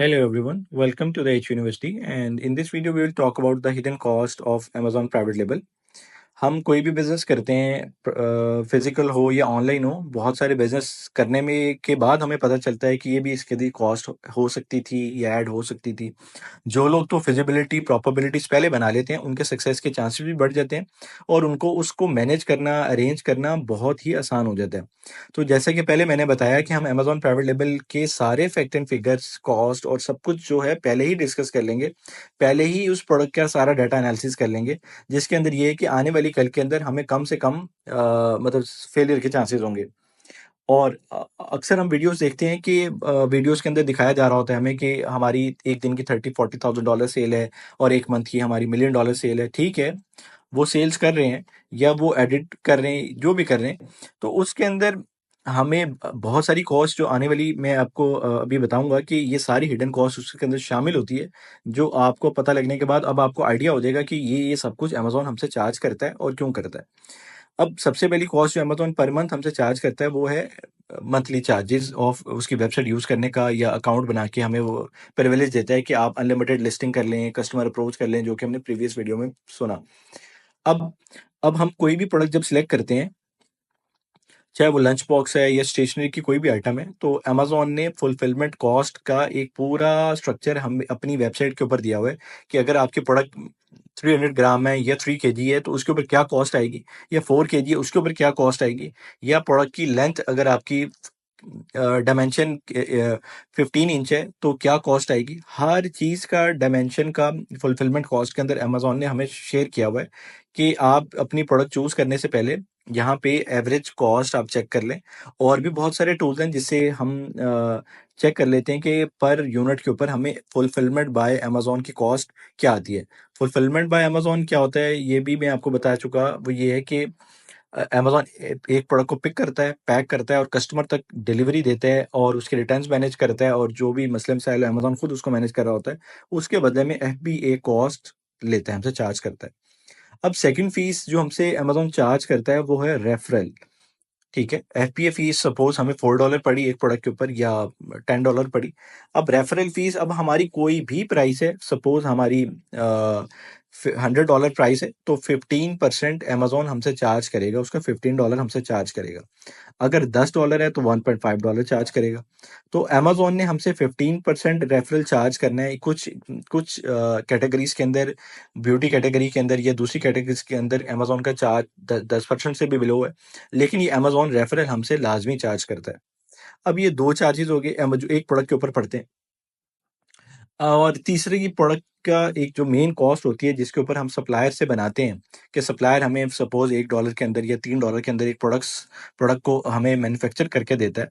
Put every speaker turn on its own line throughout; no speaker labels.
Hello everyone, welcome to the H University, and in this video we will talk about the hidden cost of Amazon private label. हम कोई भी business करते हैं, physical हो या online हो, बहुत सारे बिजनेस करने में के बाद हमें पता चलता है कि ये भी इसके लिए कॉस्ट हो सकती थी या ऐड हो सकती थी। जो लोग तो फिजिबिलिटी प्रोबेबिलिटीज पहले बना लेते हैं उनके सक्सेस के चांसेस भी बढ़ जाते हैं और उनको उसको मैनेज करना अरेंज करना बहुत ही आसान हो जाता है। तो जैसा कि पहले मैंने बताया कि हम अमेजॉन प्राइवेट लेबल के सारे फैक्ट एंड फिगर्स कॉस्ट और सब कुछ जो है पहले ही डिस्कस कर लेंगे, पहले ही उस प्रोडक्ट का सारा डाटा एनालिसिस कर लेंगे, जिसके अंदर ये है कि आने वाली कल के अंदर हमें कम से कम मतलब फेलियर के चांसेस होंगे। और अक्सर हम वीडियोस देखते हैं कि वीडियोस के अंदर दिखाया जा रहा होता है हमें कि हमारी एक दिन की 30-40,000 डॉलर सेल है और एक मंथ की हमारी $1,000,000 सेल है। ठीक है, वो सेल्स कर रहे हैं या वो एडिट कर रहे हैं, जो भी कर रहे हैं, तो उसके अंदर हमें बहुत सारी कॉस्ट जो आने वाली मैं आपको अभी बताऊंगा कि ये सारी हिडन कॉस्ट उसके अंदर शामिल होती है, जो आपको पता लगने के बाद अब आपको आइडिया हो जाएगा कि ये सब कुछ अमेजोन हमसे चार्ज करता है और क्यों करता है। अब सबसे पहली कॉस्ट जो अमेज़न पर मंथ हमसे चार्ज करता है वो है मंथली चार्जेस ऑफ उसकी वेबसाइट यूज़ करने का या अकाउंट बना के हमें वो प्रिविलेज देता है कि आप अनलिमिटेड लिस्टिंग कर लें, कस्टमर अप्रोच कर लें, जो कि हमने प्रीवियस वीडियो में सुना। अब अब हम कोई भी प्रोडक्ट जब सिलेक्ट करते हैं, चाहे वो लंच बॉक्स है या स्टेशनरी की कोई भी आइटम है, तो अमेज़न ने फुलफिलमेंट कॉस्ट का एक पूरा स्ट्रक्चर हम अपनी वेबसाइट के ऊपर दिया हुआ है कि अगर आपके प्रोडक्ट 300 ग्राम है या 3 केजी है तो उसके ऊपर क्या कॉस्ट आएगी, या 4 केजी है उसके ऊपर क्या कॉस्ट आएगी, या प्रोडक्ट की लेंथ अगर आपकी डायमेंशन 15 इंच है तो क्या कॉस्ट आएगी। हर चीज़ का डायमेंशन का फुलफिलमेंट कॉस्ट के अंदर अमेज़न ने हमें शेयर किया हुआ है कि आप अपनी प्रोडक्ट चूज़ करने से पहले यहाँ पे एवरेज कॉस्ट आप चेक कर लें। और भी बहुत सारे टूल्स हैं जिससे हम चेक कर लेते हैं कि पर यूनिट के ऊपर हमें फुलफिलमेंट बाय अमेज़न की कॉस्ट क्या आती है। फुलफिलमेंट बाय अमेज़न क्या होता है ये भी मैं आपको बता चुका, वो ये है कि अमेज़न एक प्रोडक्ट को पिक करता है, पैक करता है और कस्टमर तक डिलीवरी देता है और उसके रिटर्न्स मैनेज करता है, और जो भी मसले-मसाइल है अमेज़न खुद उसको मैनेज कर रहा होता है। उसके बदले में एफबीए कॉस्ट लेता है, हमसे चार्ज करता है। अब सेकंड फीस जो हमसे अमेज़न चार्ज करता है वो है रेफरल। ठीक है, एफपीए फीस सपोज हमें $4 पड़ी एक प्रोडक्ट के ऊपर या $10 पड़ी। अब रेफरल फीस, अब हमारी कोई भी प्राइस है, सपोज हमारी $100 प्राइस है तो 15% अमेजोन हमसे चार्ज करेगा, उसका $15 हमसे चार्ज करेगा। अगर $10 है तो $1.5 चार्ज करेगा। तो अमेजोन ने हमसे 15% रेफरल चार्ज करना है। कुछ कुछ कैटेगरीज के अंदर, ब्यूटी कैटेगरी के अंदर या दूसरी कैटेगरीज के अंदर अमेजोन का चार्ज 10% से भी बिलो है, लेकिन ये अमेजोन रेफरल हमसे लाजमी चार्ज करता है। अब ये दो चार्जेस हो गए जो एक प्रोडक्ट के ऊपर पड़ते हैं। और तीसरी प्रोडक्ट का एक जो मेन कॉस्ट होती है जिसके ऊपर हम सप्लायर से बनाते हैं, कि सप्लायर हमें सपोज $1 के अंदर या $3 के अंदर एक प्रोडक्ट को हमें मैन्युफैक्चर करके देता है,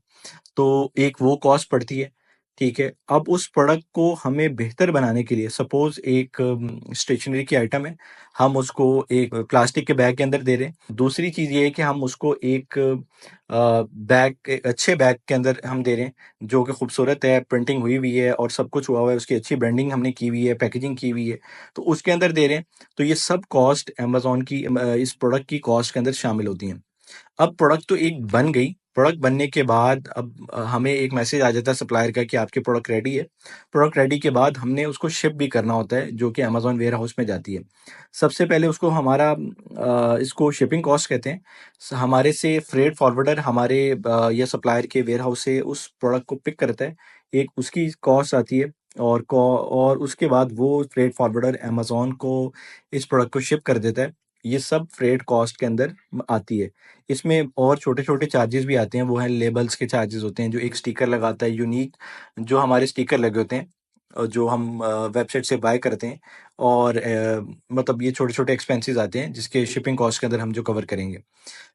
तो एक वो कॉस्ट पड़ती है। ठीक है, अब उस प्रोडक्ट को हमें बेहतर बनाने के लिए, सपोज एक स्टेशनरी की आइटम है, हम उसको एक प्लास्टिक के बैग के अंदर दे रहे हैं। दूसरी चीज़ ये है कि हम उसको एक बैग, एक अच्छे बैग के अंदर हम दे रहे हैं, जो कि खूबसूरत है, प्रिंटिंग हुई हुई है और सब कुछ हुआ हुआ है, उसकी अच्छी ब्रांडिंग हमने की हुई है, पैकेजिंग की हुई है, तो उसके अंदर दे रहे हैं। तो ये सब कॉस्ट अमेज़न की इस प्रोडक्ट की कॉस्ट के अंदर शामिल होती हैं। अब प्रोडक्ट तो एक बन गई, प्रोडक्ट बनने के बाद अब हमें एक मैसेज आ जाता है सप्लायर का कि आपकी प्रोडक्ट रेडी है। प्रोडक्ट रेडी के बाद हमने उसको शिप भी करना होता है, जो कि अमेज़न वेयर हाउस में जाती है। सबसे पहले उसको हमारा इसको शिपिंग कॉस्ट कहते हैं। हमारे से फ्रेट फॉरवर्डर हमारे या सप्लायर के वेयर हाउस से उस प्रोडक्ट को पिक करता है, एक उसकी कॉस्ट आती है। और उसके बाद वो फ्रेट फॉरवर्डर अमेज़न को इस प्रोडक्ट को शिप कर देता है। ये सब फ्रेट कॉस्ट के अंदर आती है। इसमें और छोटे-छोटे चार्जेस भी आते हैं, वो हैं लेबल्स के चार्जेस होते हैं, जो एक स्टिकर लगाता है यूनिक, जो हमारे स्टिकर लगे होते हैं जो हम वेबसाइट से बाय करते हैं। और मतलब ये छोटे-छोटे एक्सपेंसेस आते हैं जिसके शिपिंग कॉस्ट के अंदर हम जो कवर करेंगे।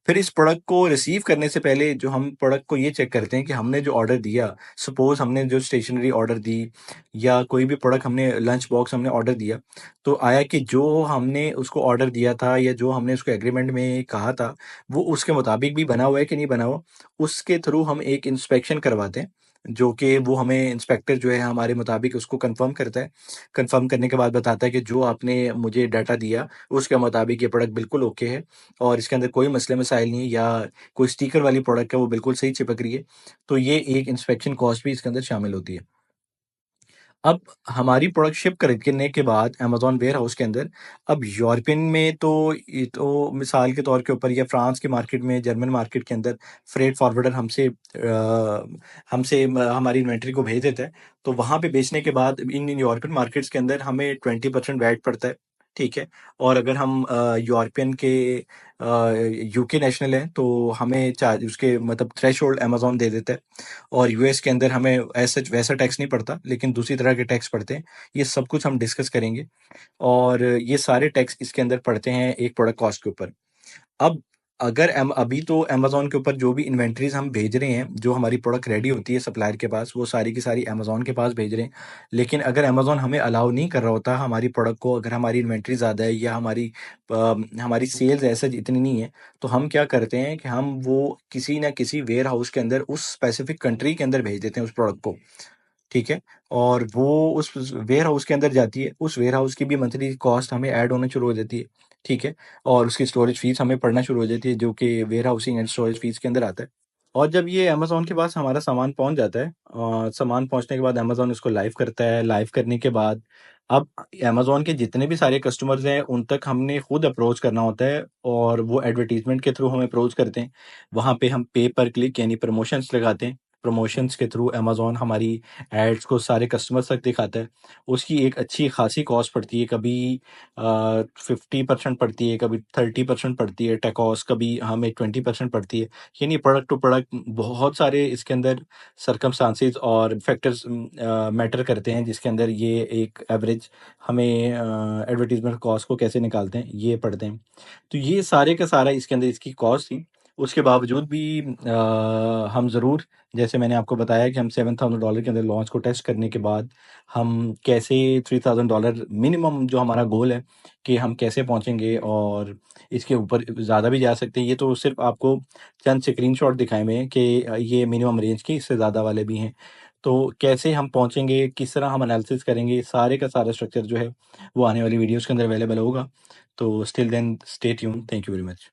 फिर इस प्रोडक्ट को रिसीव करने से पहले जो हम प्रोडक्ट को ये चेक करते हैं कि हमने जो ऑर्डर दिया, सपोज हमने जो स्टेशनरी ऑर्डर दी या कोई भी प्रोडक्ट, हमने लंच बॉक्स हमने ऑर्डर दिया, तो आया कि जो हमने उसको ऑर्डर दिया था या जो हमने उसको एग्रीमेंट में कहा था, वो उसके मुताबिक भी बना हुआ है कि नहीं बना हुआ। उसके थ्रू हम एक इंस्पेक्शन करवाते हैं, जो कि वो हमें इंस्पेक्टर जो है हमारे मुताबिक उसको कंफर्म करता है। कंफर्म करने के बाद बताता है कि जो आपने मुझे डाटा दिया उसके मुताबिक ये प्रोडक्ट बिल्कुल ओके है और इसके अंदर कोई मसले मसाइल नहीं है, या कोई स्टिकर वाली प्रोडक्ट है वो बिल्कुल सही चिपक रही है। तो ये एक इंस्पेक्शन कॉस्ट भी इसके अंदर शामिल होती है। अब हमारी प्रोडक्ट शिप करने के बाद अमेज़न वेयरहाउस के अंदर, अब यूरोपियन में तो ये तो मिसाल के तौर के ऊपर, या फ्रांस की मार्केट में, जर्मन मार्केट के अंदर फ्रेट फॉरवर्डर हमसे हमारी इन्वेंट्री को भेज देता है। तो वहाँ पे बेचने के बाद इन यूरोपियन मार्केट्स के अंदर हमें 20% वैट पड़ता है, ठीक है? और अगर हम यूरोपियन के यूके नेशनल हैं, तो हमें चार्ज उसके मतलब थ्रेशोल्ड अमेज़न दे देता है। और यूएस के अंदर हमें ऐसा वैसा टैक्स नहीं पड़ता, लेकिन दूसरी तरह के टैक्स पड़ते हैं। ये सब कुछ हम डिस्कस करेंगे, और ये सारे टैक्स इसके अंदर पड़ते हैं एक प्रोडक्ट कॉस्ट के ऊपर। अब अगर अभी तो अमेज़न के ऊपर जो भी इन्वेंट्रीज़ हम भेज रहे हैं, जो हमारी प्रोडक्ट रेडी होती है सप्लायर के पास, वो सारी की सारी अमेज़न के पास भेज रहे हैं। लेकिन अगर अमेज़न हमें अलाउ नहीं कर रहा होता हमारी प्रोडक्ट को, अगर हमारी इन्वेंट्री ज़्यादा है या हमारी सेल्स ऐसे इतनी नहीं है, तो हम क्या करते हैं कि हम वो किसी न किसी वेयरहाउस के अंदर उस स्पेसिफिक कंट्री के अंदर भेज देते हैं उस प्रोडक्ट को, ठीक है? और वो उस वेयरहाउस के अंदर जाती है, उस वेयरहाउस की भी मंथली कॉस्ट हमें ऐड होना शुरू हो जाती है, ठीक है? और उसकी स्टोरेज फीस हमें पड़ना शुरू हो जाती है, जो कि वेयरहाउसिंग एंड स्टोरेज फीस के अंदर आता है। और जब ये अमेज़न के पास हमारा सामान पहुँच जाता है, सामान पहुँचने के बाद अमेज़न उसको लाइव करता है। लाइव करने के बाद अब अमेज़न के जितने भी सारे कस्टमर्स हैं, उन तक हमने खुद अप्रोच करना होता है, और वो एडवर्टाइज़मेंट के थ्रू हमें अप्रोच करते हैं। वहाँ पे हम पे पर क्लिक यानी प्रमोशंस लगाते हैं। प्रमोशंस के थ्रू अमेज़न हमारी एड्स को सारे कस्टमर्स तक दिखाता है। उसकी एक अच्छी खासी कॉस्ट पड़ती है, कभी 50% पड़ती है, कभी 30% पड़ती है टेकॉस, कभी हमें 20% पड़ती है। यानी प्रोडक्ट टू प्रोडक्ट बहुत सारे इसके अंदर सर्कमस्टांसेस और फैक्टर्स मैटर करते हैं, जिसके अंदर ये एक एवरेज हमें एडवर्टाइजमेंट कॉस्ट को कैसे निकालते हैं, ये पढ़ते हैं। तो ये सारे का सारा इसके अंदर इसकी कॉस्ट थी। उसके बावजूद भी हम ज़रूर, जैसे मैंने आपको बताया कि हम $7,000 के अंदर लॉन्च को टेस्ट करने के बाद हम कैसे $3,000 मिनिमम जो हमारा गोल है कि हम कैसे पहुंचेंगे, और इसके ऊपर ज़्यादा भी जा सकते हैं। ये तो सिर्फ आपको चंद स्क्रीनशॉट दिखाए हुए हैं कि ये मिनिमम रेंज के, इससे ज़्यादा वाले भी हैं। तो कैसे हम पहुंचेंगे, किस तरह हम एनालिसिस करेंगे, सारे का सारा स्ट्रक्चर जो है वो आने वाली वीडियोज़ के अंदर अवेलेबल होगा। तो still then stay tuned. Thank you very much.